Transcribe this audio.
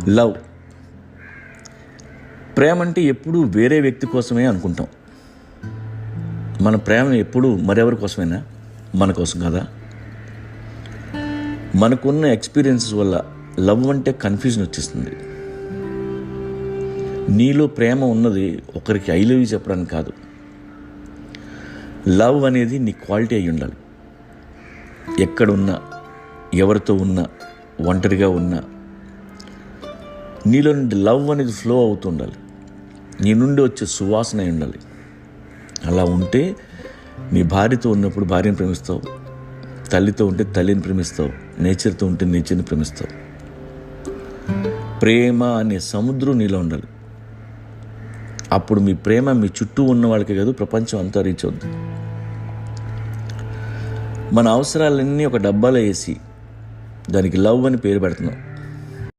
Love, ప్రేమ అంటే ఎప్పుడూ వేరే వ్యక్తి కోసమే అనుకుంటాం. మన ప్రేమ ఎప్పుడు మరెవరి కోసమైనా, మన కోసం కదా. మనకున్న ఎక్స్పీరియన్సెస్ వల్ల లవ్ అంటే కన్ఫ్యూజన్ వచ్చేస్తుంది. నీలో ప్రేమ ఉన్నది ఒకరికి ఐ లవ్ యూ చెప్పడానికి కాదు. లవ్ అనేది నీ క్వాలిటీ అయి ఉండాలి. ఎక్కడున్నా, ఎవరితో ఉన్నా, ఒంటరిగా ఉన్నా, నీలో నుండి లవ్ అనేది ఫ్లో అవుతుండాలి. నీ నుండి వచ్చే సువాసన అయి ఉండాలి. అలా ఉంటే నీ భార్యతో ఉన్నప్పుడు భార్యను ప్రేమిస్తావు, తల్లితో ఉంటే తల్లిని ప్రేమిస్తావు, నేచర్తో ఉంటే నేచర్ని ప్రేమిస్తావు. ప్రేమ అనే సముద్రం నీలో ఉండాలి. అప్పుడు మీ ప్రేమ మీ చుట్టూ ఉన్న వాళ్ళకే కాదు, ప్రపంచం అంతా రీచ్ అవుద్ది. మన అవసరాలన్నీ ఒక డబ్బాలో వేసి దానికి లవ్ అని పేరు పెడుతున్నాం.